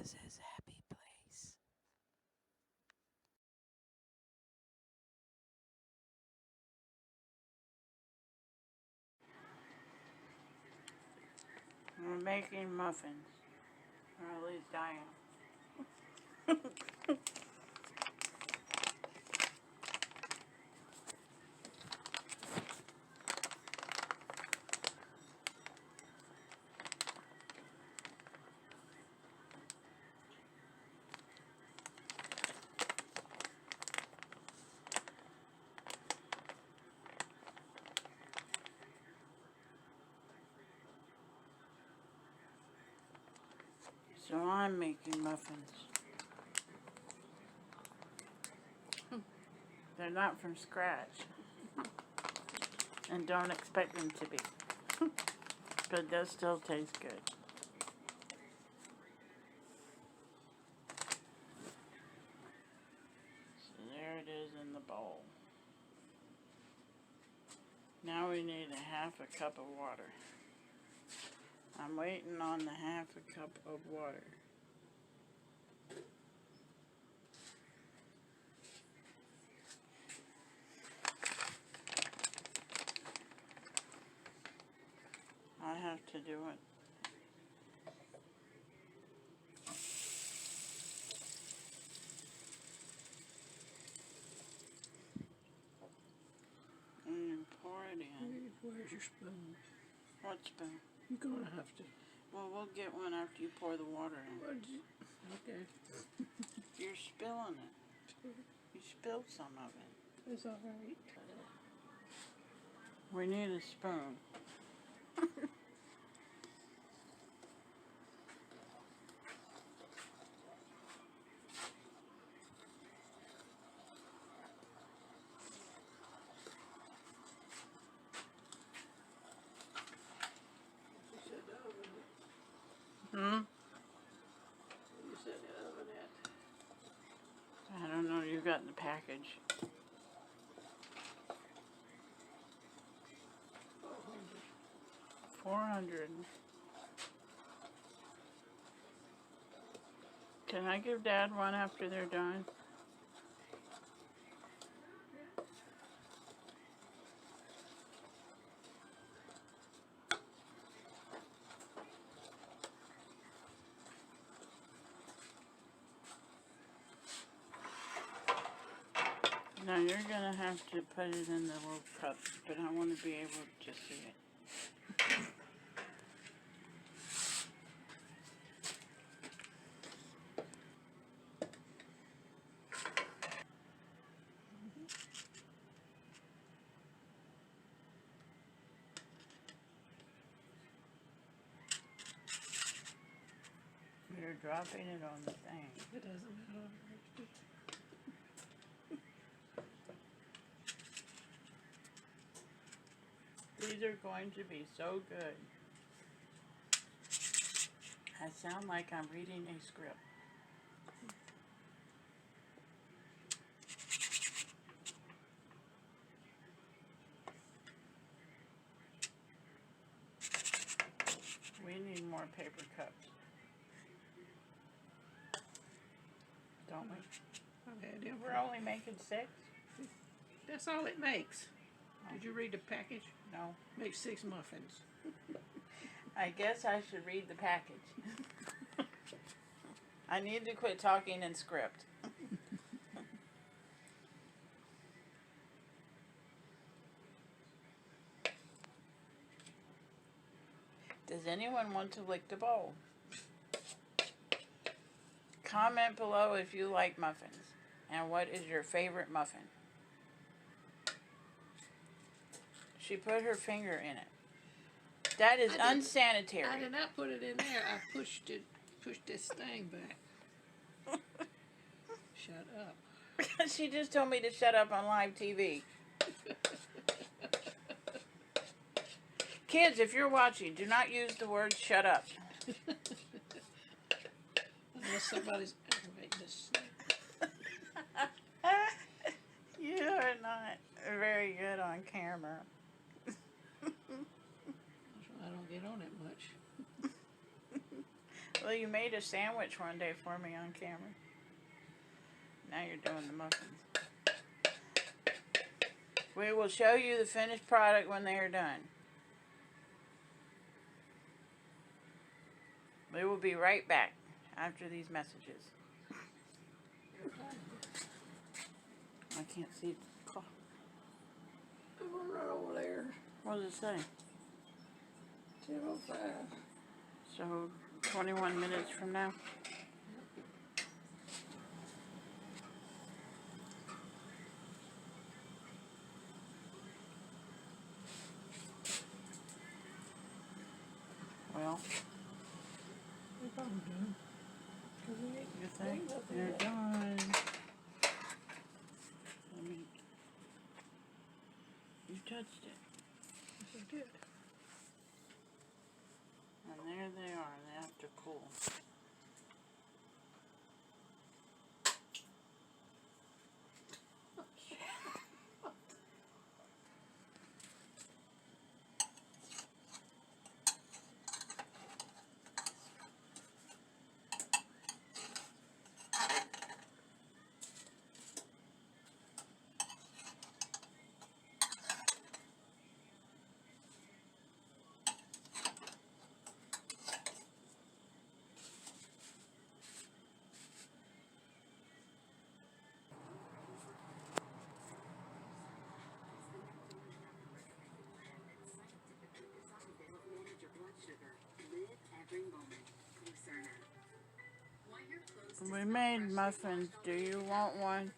is his happy place. We're making muffins. Or at least I am. So I'm making muffins. They're not from scratch. And don't expect them to be. But they'll still taste good. So there it is in the bowl. Now we need a half a cup of water. I'm waiting on the half a cup of water. I have to do it. And pour it in. Where's your spoon? What spoon? You're gonna have to. Well, we'll get one after you pour the water in. Okay. You're spilling it. You spilled some of it. It's all right. We need a spoon. Hmm? You said the oven at? I don't know. You got in the package. 400. Can I give Dad one after they're done? Now you're gonna have to put it in the little cups, but I want to be able to see it. You're dropping it on the thing. It doesn't matter. These are going to be so good. I sound like I'm reading a script. We need more paper cups. Don't we? Okay, We're only making 6? That's all it makes. Did you read the package? No. Makes 6 muffins. I guess I should read the package. I need to quit talking in script. Does anyone want to lick the bowl? Comment below if you like muffins. And what is your favorite muffin? She put her finger in it. That is unsanitary. I did not put it in there. I pushed this thing back. Shut up. She just told me to shut up on live TV. Kids, if you're watching, do not use the word shut up. Unless somebody's aggravating this. You are not very good on camera. I don't get on it much. Well, you made a sandwich one day for me on camera. Now you're doing the muffins. We will show you the finished product when they are done. We will be right back after these messages. I can't see the clock. I'm gonna run over there. What does it say? 10:05. So, 21 minutes from now? Well, We're probably done. 'Cause we ain't you think nothing you're yet. done? Let me. You touched it. Yes, I did. And there they are. They have to cool. We made muffins. Do you want one?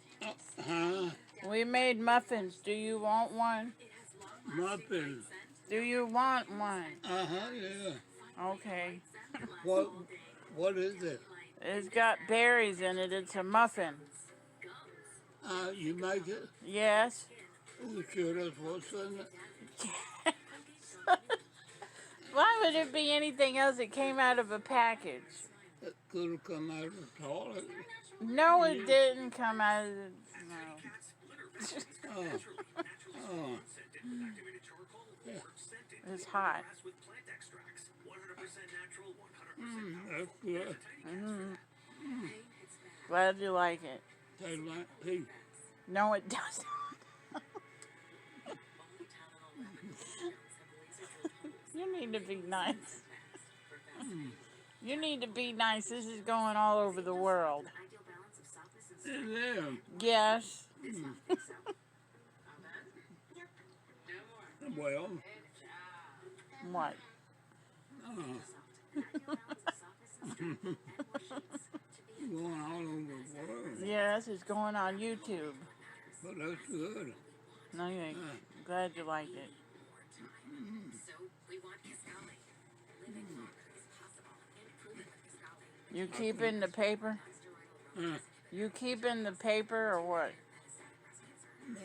Huh? We made muffins. Do you want one? Muffins. Do you want one? Yeah. Okay. What is it? It's got berries in it. It's a muffin. You make it? Yes. You sure that's what's in it? Why would it be anything else that came out of a package? It could have come out of the toilet. No, it didn't come out of the... No. Oh. It's hot. That's good. Glad you like it. Tastes like pee. No, it doesn't. You need to be nice. You need to be nice. This is going all over the world. It is. Yes. Well. What? Going all over the world. Yes, it's going on YouTube. But that's good. No, you ain't. Glad you like it. You keeping the paper? You keeping the paper or what?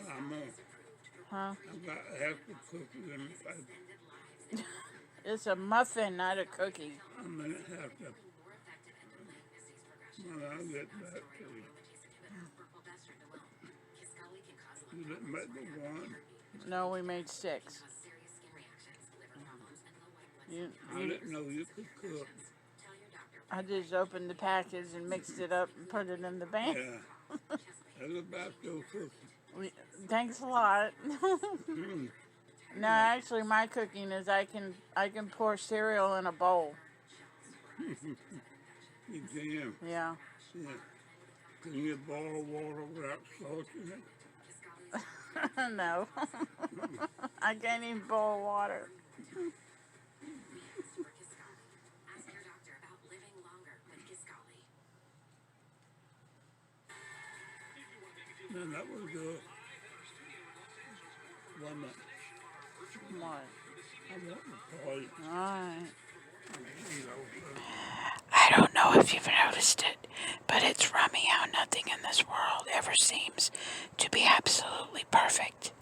I'm Huh? I've got half the cookies in the paper. It's a muffin, not a cookie. I'm gonna have to. When I get back to you. You didn't make the one. No, we made 6. I didn't know you could cook. I just opened the package and mixed it up and put it in the bag. Yeah. That's about your cooking. Thanks a lot. No, actually, my cooking is I can pour cereal in a bowl. You can. Yeah. Yeah. Can you boil water without salt in it? No. I can't even boil water. Then that was good. One minute. What? I want the plate. Alright. You know, I don't know if you've noticed it, but it's rummy how nothing in this world ever seems to be absolutely perfect.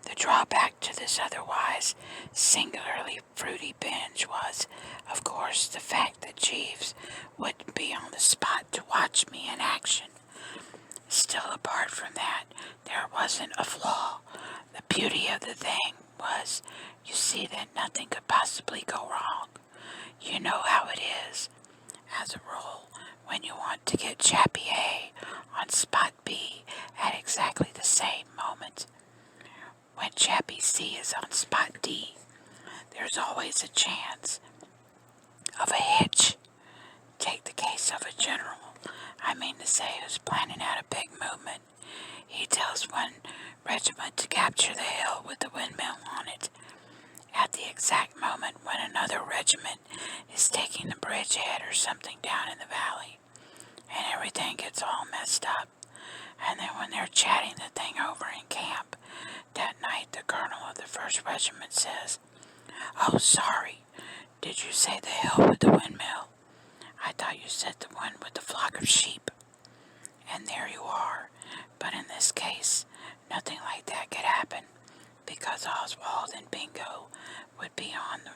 The drawback to this otherwise singularly fruity binge was, of course, the fact that Jeeves wouldn't be on the spot to watch me in action. Still, apart from that, there wasn't a flaw. The beauty of the thing was, you see that nothing could possibly go wrong. You know how it is. As a rule, when you want to get Chappie A on spot B at exactly the same moment, when Chappie C is on spot D, there's always a chance of a hitch. Take the case of a general, I mean to say, who's planning out a big movement. He tells one regiment to capture the hill with the windmill on it, at the exact moment when another regiment is taking the bridgehead or something down in the valley, and everything gets all messed up. And then when they're chatting the thing over in camp, that night the colonel of the 1st Regiment says, "Oh, sorry, did you say the hill with the windmill? I thought you said the one with the flock of sheep." And there you are. But in this case, nothing like that could happen, because Oswald and Bingo would be on the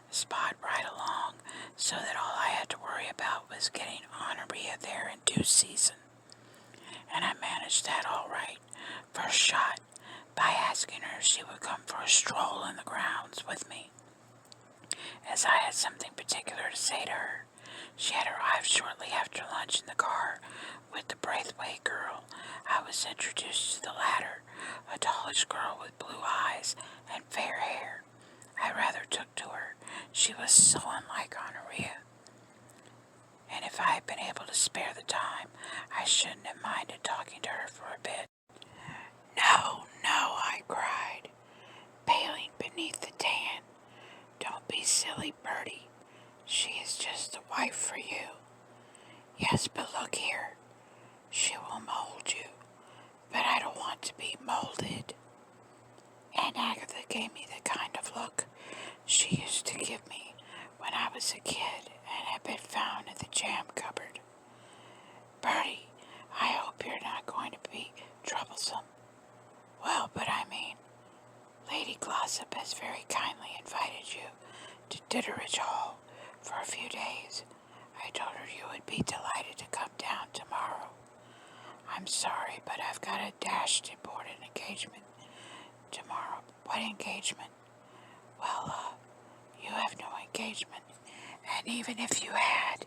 spot right along, so that all I had to worry about was getting Honoria there in due season. And I managed that all right, first shot, by asking her if she would come for a stroll in the grounds with me, as I had something particular to say to her. She had arrived shortly after lunch in the car with the Braithwaite girl. I was introduced to the latter, a tallish girl with blue eyes and fair hair. I rather took to her. She was so unlike Honoria, and if I had been able to spare the time, I shouldn't have minded talking to her for a bit. "No, no," I cried, paling beneath the tan. "Don't be silly, Bertie. She is just the wife for you." "Yes, but look here. She will mold you, but I don't want to be molded." Aunt Agatha gave me the kind of look she used to give me when I was a kid and had been found in the jam cupboard. "Bertie, I hope you're not going to be troublesome." "Well, but I mean, Lady Glossop has very kindly invited you to Ditteridge Hall for a few days. I told her you would be delighted to come down tomorrow." "I'm sorry, but I've got a dashed important engagement tomorrow." "What engagement?" "Well, you have no engagement, and even if you had,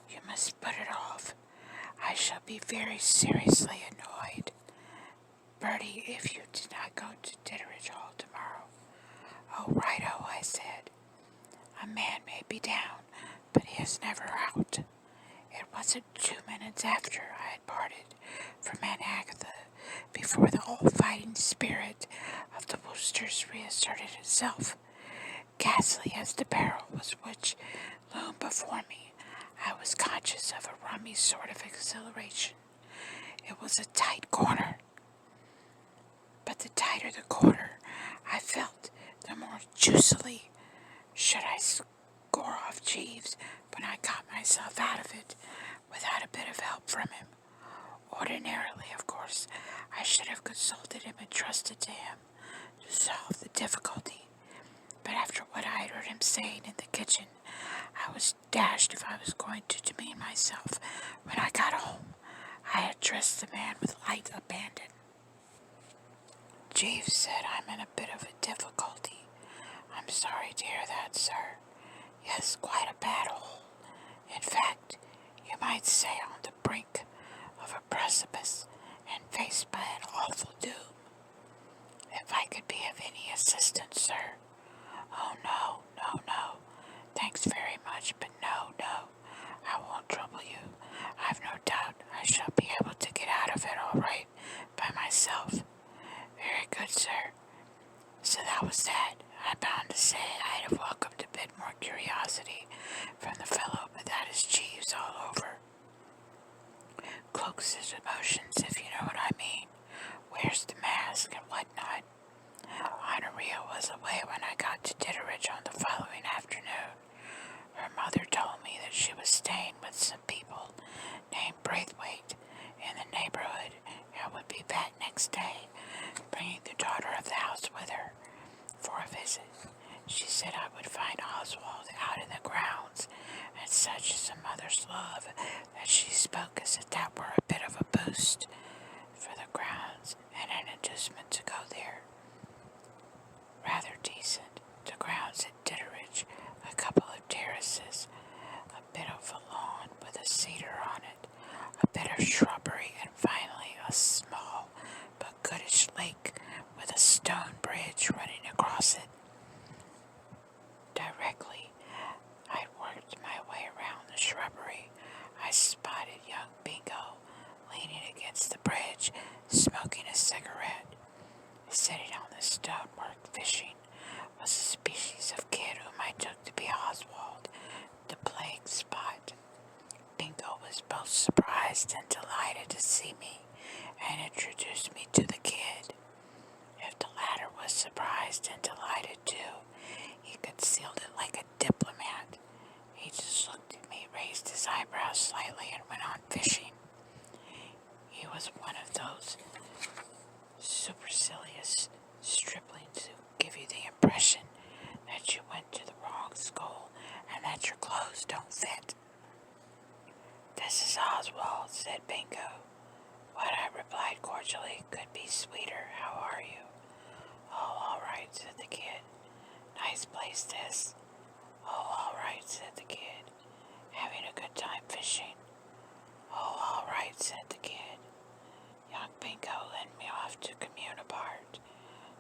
you must put it off. I shall be very seriously annoyed, Bertie, if you did not go to Ditteridge Hall tomorrow." "Oh, righto," I said. "A man may be down, but he is never out." It wasn't 2 minutes after I had parted from Aunt Agatha before the all-fighting spirit of the Woosters reasserted itself. Ghastly as the peril was which loomed before me, I was conscious of a rummy sort of exhilaration. It was a tight corner, but the tighter the corner I felt, the more juicily should I score off Jeeves when I got myself out of it without a bit of help from him. Ordinarily, of course, I should have consulted him and trusted to him to solve the difficulty, but after what I had heard him saying in the kitchen, I was dashed if I was going to demean myself. When I got home, I addressed the man with light abandon. "Jeeves said I'm in a bit of a difficulty." "I'm sorry to hear that, sir." "Yes, quite a bad hole. In fact, you might say on the brink of a precipice and faced by an awful doom. If I could be of any assistance, sir." "Oh, no, no, no. Thanks very much, but no, no. I won't trouble you. I've no doubt I shall be able to get out of it all right by myself." "Very good, sir." So that was that. I'm bound to say I'd have welcomed a bit more curiosity from the fellow, but that is Jeeves all over. Cloaks his emotions, if you know what I mean. Wears the mask and whatnot. Honoria was away when I got to Ditteridge on the following afternoon. Her mother told me that she was staying with some people named Braithwaite in the neighborhood and would be back next day, bringing the daughter of the house with her for a visit. She said I would find Oswald out in the grounds, and such is a mother's love that she spoke as if that were a bit of a boost for the grounds and an inducement to go there. Rather decent. The grounds at Ditteridge, a couple of terraces, a bit of a lawn with a cedar on it, a bit of shrubbery, and finally a small but goodish lake with a stone bridge running across it. Directly I worked my way around the shrubbery, I spotted young Bingo leaning against the bridge, smoking a cigarette. Sitting on the stonework fishing was a species of kid whom I took to be Oswald, the plague spot. Bingo was both surprised and delighted to see me, and introduced me to the kid. If the latter was surprised and delighted too, he concealed it like a diplomat. He just looked at me, raised his eyebrows slightly, and went on fishing. He was one of those supercilious striplings who give you the impression that you went to the wrong school and that your clothes don't fit. "This is Oswald," said Bingo. What I replied cordially could be sweeter. "How are you?" "Oh, all right," said the kid. "Nice place this." "Oh, all right," said the kid. "Having a good time fishing?" "Oh, all right," said the kid. Young Bingo led me off to commune apart.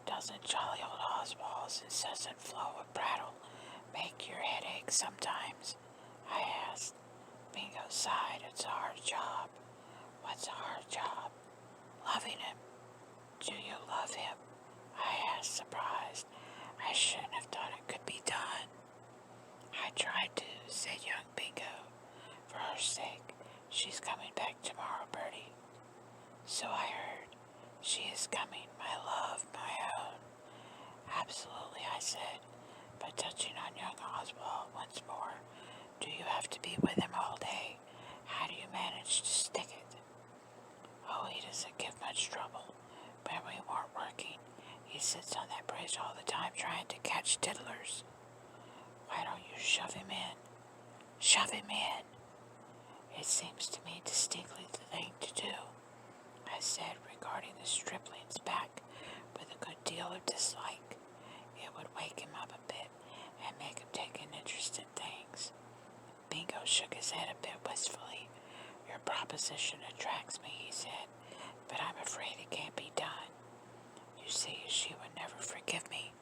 "Doesn't jolly old Oswald's incessant flow of prattle make your head ache sometimes?" I asked. Bingo sighed. "It's a hard job." "What's a hard job?" "Loving him." "Do you love him?" I asked, surprised. I shouldn't have thought it could be done. "I tried to," said young Bingo. "For her sake. She's coming back tomorrow, Bertie." "So I heard. She is coming, my love, my own." "Absolutely," I said, but touching on young Oswald once more. "Do you have to be with him all day? How do you manage to stick it?" "Oh, he doesn't give much trouble. When we weren't working, he sits on that bridge all the time trying to catch tiddlers." "Why don't you shove him in?" "Shove him in? It seems to me distinctly the thing to do," I said, regarding the stripling's back with a good deal of dislike. It would wake him up a bit and make him take an interest in things. Bingo shook his head a bit wistfully. "Your proposition attracts me," he said, "but I'm afraid it can't be done. You see, she would never forgive me.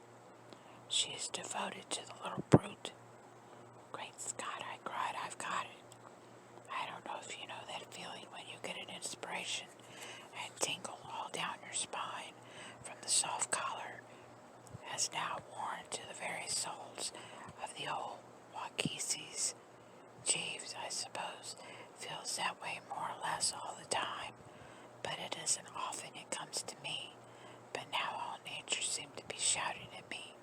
She is devoted to the little brute." "Great Scott," I cried, "I've got it." I don't know if you know that feeling when you get an inspiration and tingle all down your spine from the soft collar, as now worn to the very soles of the old Waukeesis. Jeeves, I suppose, feels that way more or less all the time, but it isn't often it comes to me. But now all nature seemed to be shouting at me,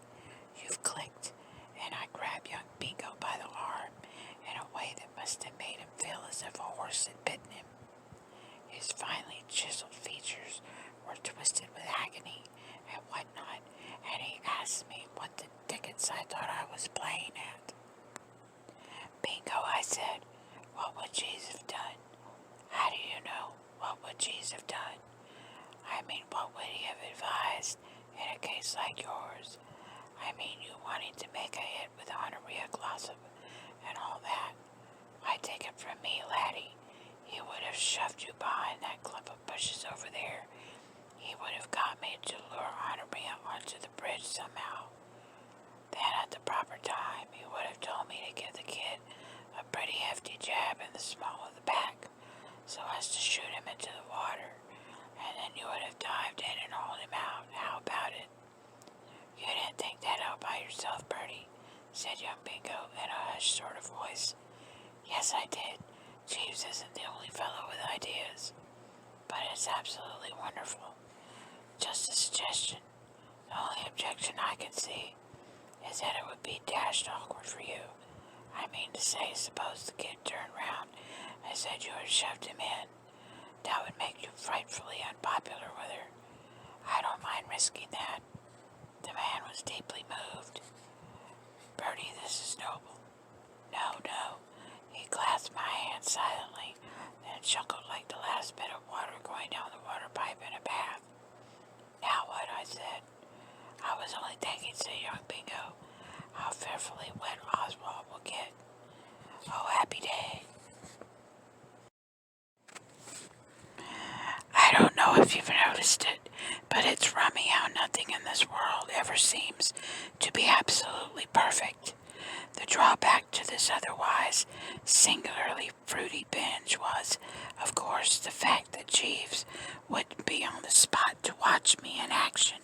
"You've clicked," and I grabbed young Bingo by the arm in a way that must have made him feel as if a horse had bitten him. His finely chiseled features were twisted with agony and whatnot, and he asked me what the dickens I thought I was playing at. "Bingo," I said, "what would Jeeves have done?" "How do you know? What would Jeeves have done?" "I mean, what would he have advised in a case like yours? I mean, you wanting to make a hit with Honoria Glossop and all that. Why, take it from me, laddie, he would have shoved you behind that clump of bushes over there. He would have got me to lure Honoria onto the bridge somehow. Then at the proper time, he would have told me to give the kid a pretty hefty jab in the small of the back, so as to shoot him into the water, and then you would have dived in and hauled him out. How about it?" "You didn't think that out by yourself, Bertie?" said young Bingo in a hushed sort of voice. "Yes, I did. Jeeves isn't the only fellow with ideas. But it's absolutely wonderful. Just a suggestion. The only objection I can see is that it would be dashed awkward for you. I mean to say, suppose the kid turned round and said you had shoved him in. That would make you frightfully unpopular with her. I don't mind risking that." The man was deeply moved. "Bertie, this is noble." "No, no." He clasped my hand silently, then chuckled like the last bit of water going down the water pipe in a bath. "Now what?" I said. "I was only thinking," said young Bingo, "how fearfully wet Oswald will get." Oh, happy day. I don't know if you've noticed it, but it's rummy how nothing in this world ever seems to be absolutely perfect. The drawback to this otherwise singularly fruity binge was, of course, the fact that Jeeves wouldn't be on the spot to watch me in action.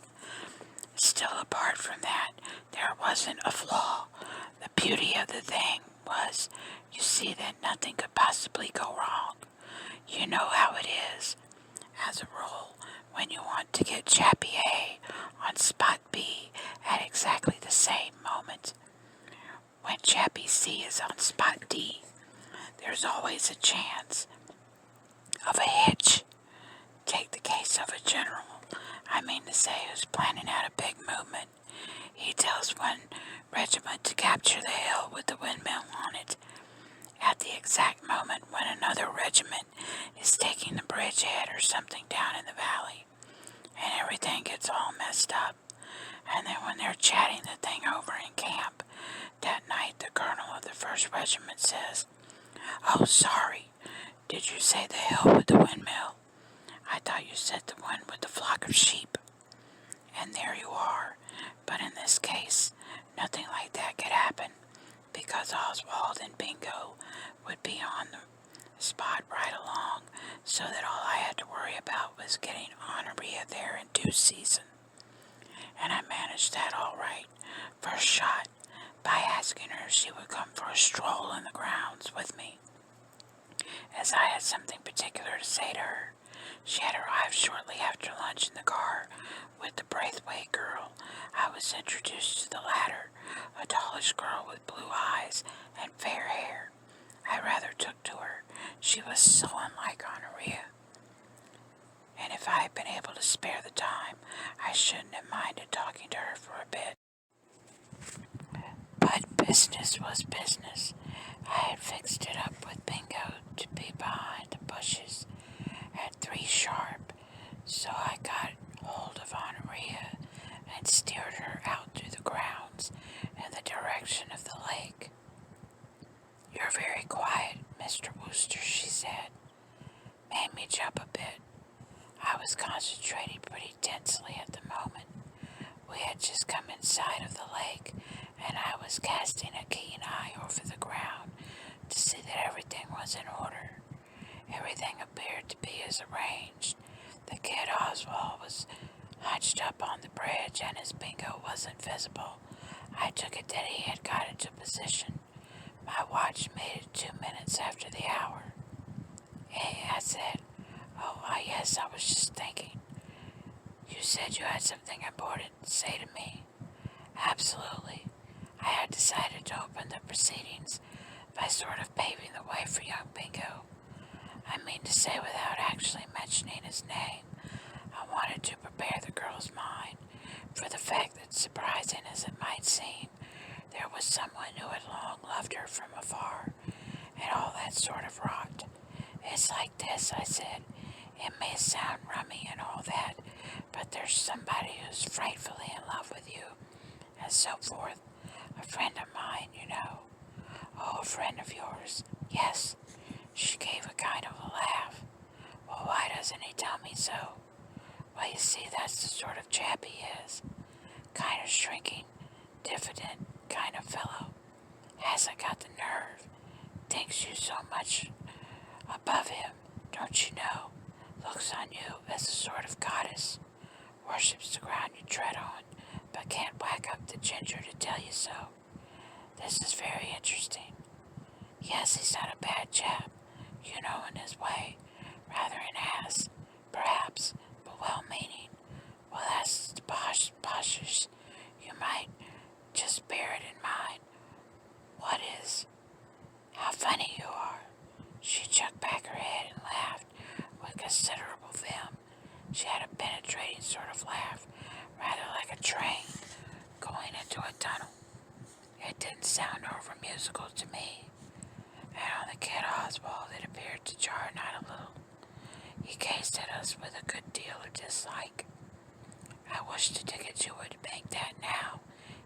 Still, apart from that, there wasn't a flaw. The beauty of the thing was, you see that nothing could possibly go wrong. You know how it is. As a rule, when you want to get Chappie A on spot B at exactly the same moment, when Chappie C is on spot D, there's always a chance of a hitch. Take the case of a general, who's planning out a big movement. He tells one regiment to capture the hill with the windmill on it, at the exact moment when another regiment is taking the bridgehead or something down in the valley, and everything gets all messed up. And then when they're chatting the thing over in camp, that night the colonel of the 1st Regiment says, "Oh, sorry, did you say the hill with the windmill? I thought you said the one with the flock of sheep." And there you are. But in this case, nothing like that could happen, because Oswald and Bingo would be on the spot right along, so that all I had to worry about was getting Honoria there in due season. And I managed that all right, first shot, by asking her if she would come for a stroll in the grounds with me, as I had something particular to say to her. She had arrived shortly after lunch in the car with the Braithwaite girl. I was introduced to the latter, a tallish girl with blue eyes and fair hair. I rather took to her. She was so unlike Honoria, and if I had been able to spare the time, I shouldn't have minded talking to her for a bit. But business was business. I had fixed it up with Bingo to be behind the bushes at 3 sharp, so I got hold of Honoria and steered her out through the grounds in the direction of the lake. "You're very quiet, Mr. Wooster," she said. Made me jump a bit. I was concentrating pretty tensely at the moment. We had just come inside of the lake, and I was casting a keen eye over the ground to see that everything was in order. Everything appeared to be as arranged. The kid Oswald was hunched up on the bridge, and as Bingo wasn't visible, I took it that he had got into position. My watch made it 2 minutes after the hour. "Hey," I said. "Oh, yes, I was just thinking. You said you had something important to say to me." "Absolutely. I had decided to open the proceedings by sort of paving the way for young Bingo. I mean to say, without actually mentioning his name, I wanted to prepare the girl's mind for the fact that, surprising as it might seem, there was someone who had long loved her from afar, and all that sort of rot. It's like this," I said. "It may sound rummy and all that, but there's somebody who's frightfully in love with you, and so forth. A friend of mine, you know." "Oh, a friend of yours?" "Yes." She gave a kind of a laugh. "Well, why doesn't he tell me so?" "Well, you see, that's the sort of chap he is. Kind of shrinking, diffident kind of fellow. Hasn't got the nerve. Thinks you so much above him, don't you know. Looks on you as a sort of goddess. Worships the ground you tread on, but can't whack up the ginger to tell you so. This is very interesting. Yes, he's not a bad chap, you know, in his way. Rather an ass, perhaps, but well-meaning. Well, that's the poshish. You might just bear it in mind." "What is?" "How funny you are." She chucked back her head and laughed with considerable vim. She had a penetrating sort of laugh, rather like a train going into a tunnel. It didn't sound over musical to me, and on the kid Oswald it appeared to jar not a little. He gazed at us with a good deal of dislike. "I wish to ticket you would make that now,"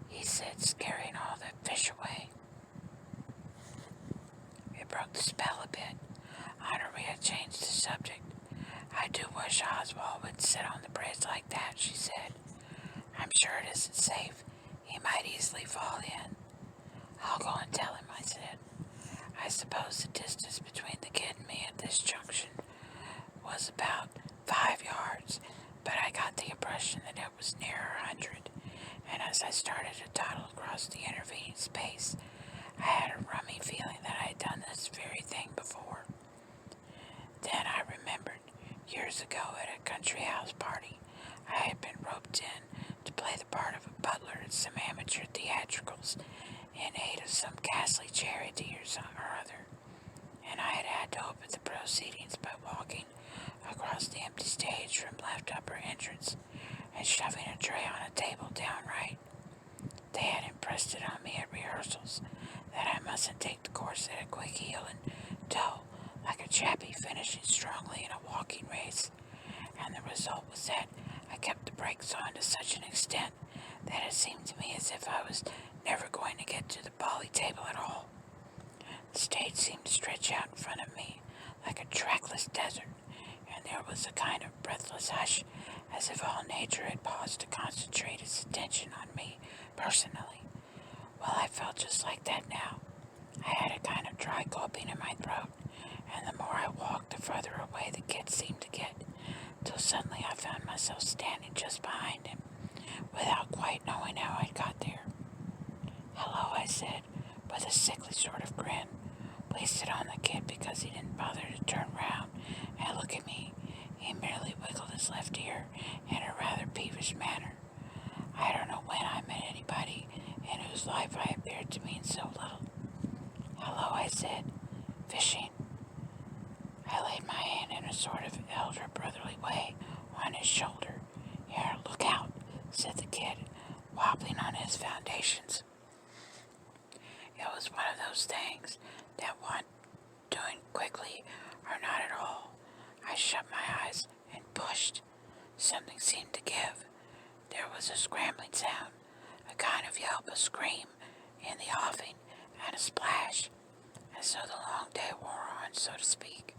he said, scaring all the fish away. broke the spell a bit. Honoria changed the subject. I do wish Oswald would sit on the bridge like that, she said. I'm sure it isn't safe. He might easily fall in. I'll go and tell him, I said. I suppose the distance between the kid and me at this junction was about 5 yards, but I got the impression that it was nearer 100, and as I started to toddle across the intervening space, I had a rummy feeling that I had done this very thing before. Then I remembered, years ago at a country house party, I had been roped in to play the part of a butler at some amateur theatricals in aid of some ghastly charity or other, and I had had to open the proceedings by walking across the empty stage from left upper entrance and shoving a tray on a table downright. They had impressed it on me at rehearsals that I mustn't take the course at a quick heel and toe like a chappie finishing strongly in a walking race, and the result was that I kept the brakes on to such an extent that it seemed to me as if I was never going to get to the bally table at all. The stage seemed to stretch out in front of me like a trackless desert, and there was a kind of breathless hush, as if all nature had paused to concentrate its attention on me personally. Well, I felt just like that now. I had a kind of dry gulping in my throat, and the more I walked, the further away the kid seemed to get, till suddenly I found myself standing just behind him, without quite knowing how I'd got there. Hello, I said, with a sickly sort of grin, wasted on the kid because he didn't bother to turn round and look at me. He merely wiggled his left ear in a rather peevish manner. I don't know when I met anybody in whose life I appeared to mean so little. Hello, I said. Fishing. I laid my hand in a sort of elder brotherly way on his shoulder. Here, look out, said the kid, wobbling on his foundations. It was one of those things that want doing quickly or not at all. I shut my eyes and pushed. Something seemed to give. There was a scrambling sound, a kind of yelp, a scream in the offing, and a splash, and so the long day wore on, so to speak.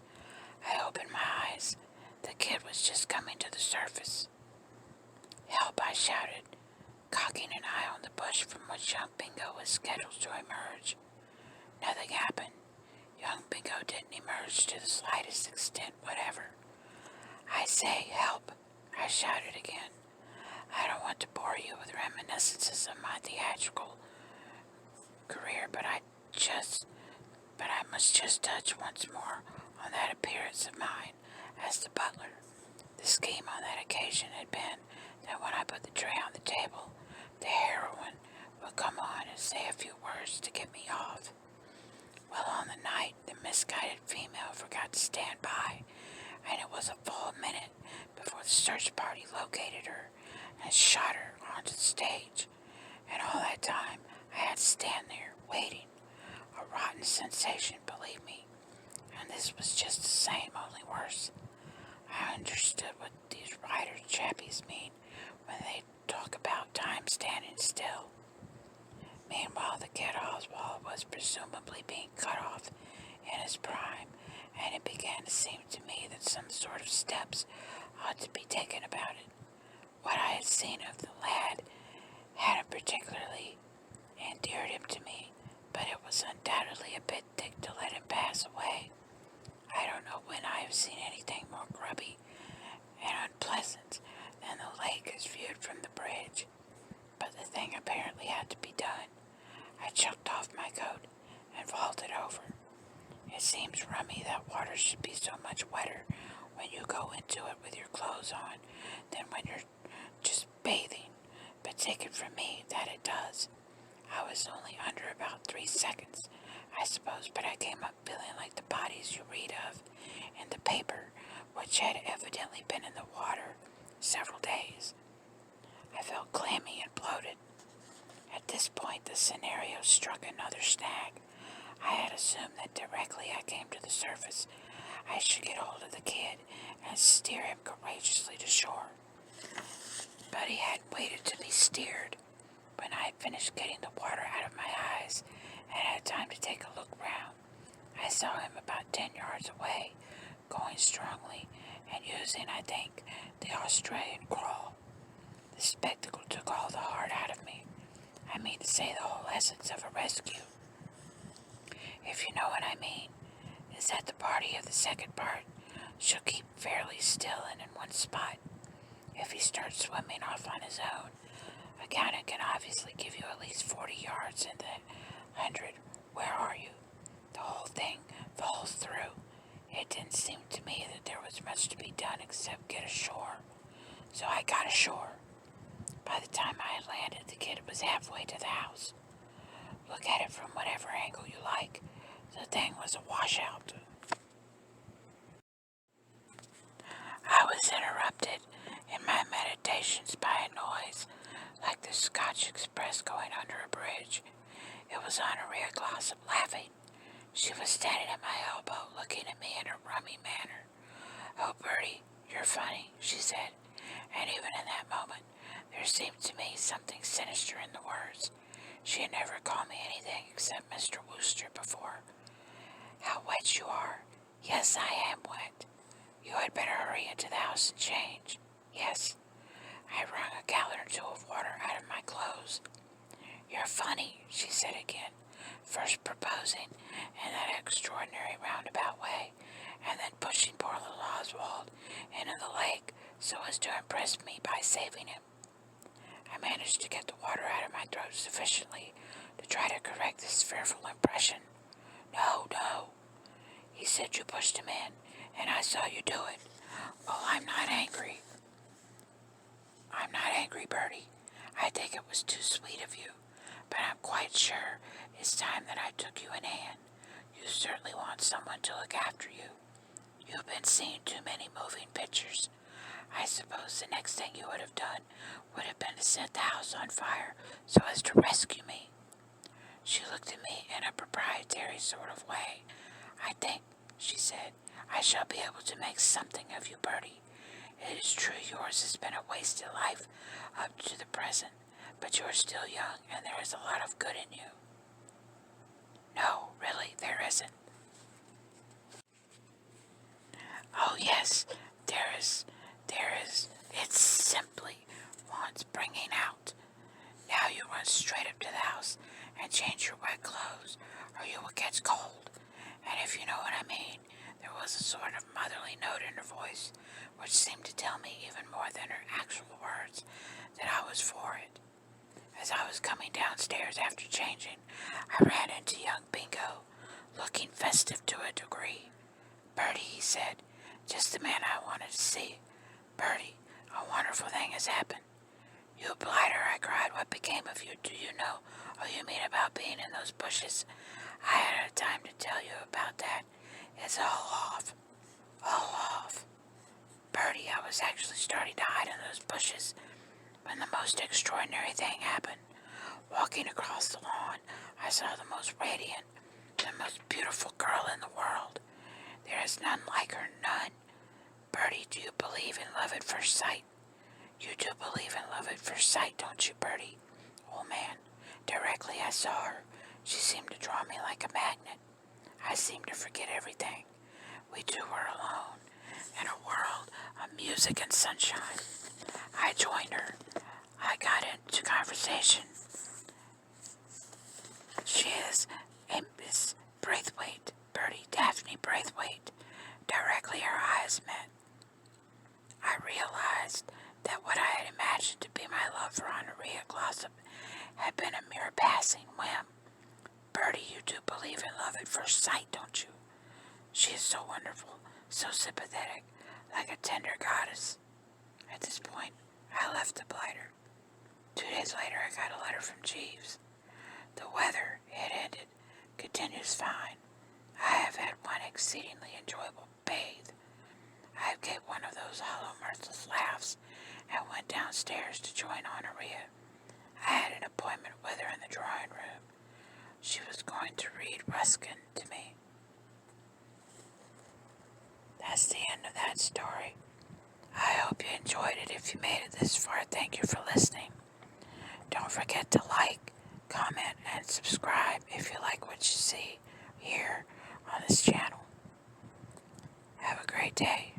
I opened my eyes. The kid was just coming to the surface. Help, I shouted, cocking an eye on the bush from which young Bingo was scheduled to emerge. Nothing happened. Young Bingo didn't emerge to the slightest extent whatever. I say, help, I shouted again. I don't want to bore you with reminiscences of my theatrical career, but I must just touch once more on that appearance of mine as the butler. The scheme on that occasion had been that when I put the tray on the table, the heroine would come on and say a few words to get me off. Well, on the night, the misguided female forgot to stand by, and it was a full minute before the search party located her and shot her onto the stage. And all that time, I had to stand there, waiting. A rotten sensation, believe me. And this was just the same, only worse. I understood what these writer chappies mean when they talk about time standing still. Meanwhile, the kid Oswald was presumably being cut off in his prime, and it began to seem to me that some sort of steps ought to be taken about it. What I had seen of the lad hadn't particularly endeared him to me, but it was undoubtedly a bit thick to let him pass away. I don't know when I have seen anything more grubby and unpleasant than the lake as viewed from the bridge, but the thing apparently had to be done. I chucked off my coat and vaulted over. It seems rummy that water should be so much wetter when you go into it with your clothes on than when you're just bathing, but take it from me that it does. I was only under about 3 seconds, I suppose, but I came up feeling like the bodies you read of in the paper, which had evidently been in the water several days. I felt clammy and bloated. At this point, the scenario struck another snag. I had assumed that directly I came to the surface, I should get hold of the kid and steer him courageously to shore. But he hadn't waited to be steered. When I had finished getting the water out of my eyes and had time to take a look round, I saw him about 10 yards away, going strongly and using, I think, the Australian crawl. The spectacle took all the heart out of me. I mean to say the whole essence of a rescue, if you know what I mean, is that the party of the second part should keep fairly still and in one spot. If he starts swimming off on his own, a cannon can obviously give you at least 40 yards in the 100. Where are you? The whole thing falls through. It didn't seem to me that there was much to be done except get ashore. So I got ashore. By the time I had landed, the kid was halfway to the house. Look at it from whatever angle you like. The thing was a washout. I was interrupted in my meditations by a noise like the Scotch Express going under a bridge. It was Honoria Glossop laughing. She was standing at my elbow, looking at me in a rummy manner. "Oh, Bertie, you're funny," she said, and even in that moment, there seemed to me something sinister in the words. She had never called me anything except Mr. Wooster before. "How wet you are." "Yes, I am wet." "You had better hurry into the house and change." "Yes." I wrung a gallon or two of water out of my clothes. "You're funny," she said again, first proposing in that extraordinary roundabout way, and then pushing poor little Oswald into the lake so as to impress me by saving him. I managed to get the water out of my throat sufficiently to try to correct this fearful impression. "No, no." "He said you pushed him in, and I saw you do it." "Oh, I'm not angry." "I'm not angry, Bertie. I think it was too sweet of you, but I'm quite sure it's time that I took you in hand. You certainly want someone to look after you. You've been seeing too many moving pictures. I suppose the next thing you would have done would have been to set the house on fire so as to rescue me." She looked at me in a proprietary sort of way. "I think," she said, "I shall be able to make something of you, Bertie. It is true yours has been a wasted life up to the present, but you are still young and there is a lot of good in you." "No, really, there isn't." "Oh, yes, there is. It simply wants bringing out. Now you run straight up to the house and change your wet clothes, or you will catch cold." And if you know what I mean, there was a sort of motherly note in her voice, which seemed to tell me even more than her actual words that I was for it. As I was coming downstairs after changing, I ran into young Bingo, looking festive to a degree. "Bertie," he said, "just the man I wanted to see. Bertie, a wonderful thing has happened." "You blighter," I cried, "what became of you? Do you know? Oh, you mean about being in those bushes? I had a time to tell you about that. It's all off. All off. Bertie, I was actually starting to hide in those bushes when the most extraordinary thing happened. Walking across the lawn, I saw the most radiant, the most beautiful girl in the world. There is none like her, none. Bertie, do you believe in love at first sight? You do believe in love at first sight, don't you, Bertie?" "Oh, man, directly I saw her, she seemed to draw me like a magnet. I seemed to forget everything. We two were alone, in a world of music and sunshine. I joined her. I got into conversation. She is a Miss Braithwaite, Bertie, Daphne Braithwaite." Directly our eyes met, I realized that what I had imagined to be my love for Honoria Glossop had been a mere passing whim. "Bertie, you do believe in love at first sight, don't you? She is so wonderful, so sympathetic, like a tender goddess." At this point, I left the blighter. 2 days later, I got a letter from Jeeves. "The weather," it ended, "continues fine. I have had one exceedingly enjoyable bathe. I gave one of those hollow, mirthless laughs and went downstairs to join Honoria. I had an appointment with her in the drawing room. She was going to read Ruskin to me." That's the end of that story. I hope you enjoyed it. If you made it this far, thank you for listening. Don't forget to like, comment, and subscribe if you like what you see here on this channel. Have a great day.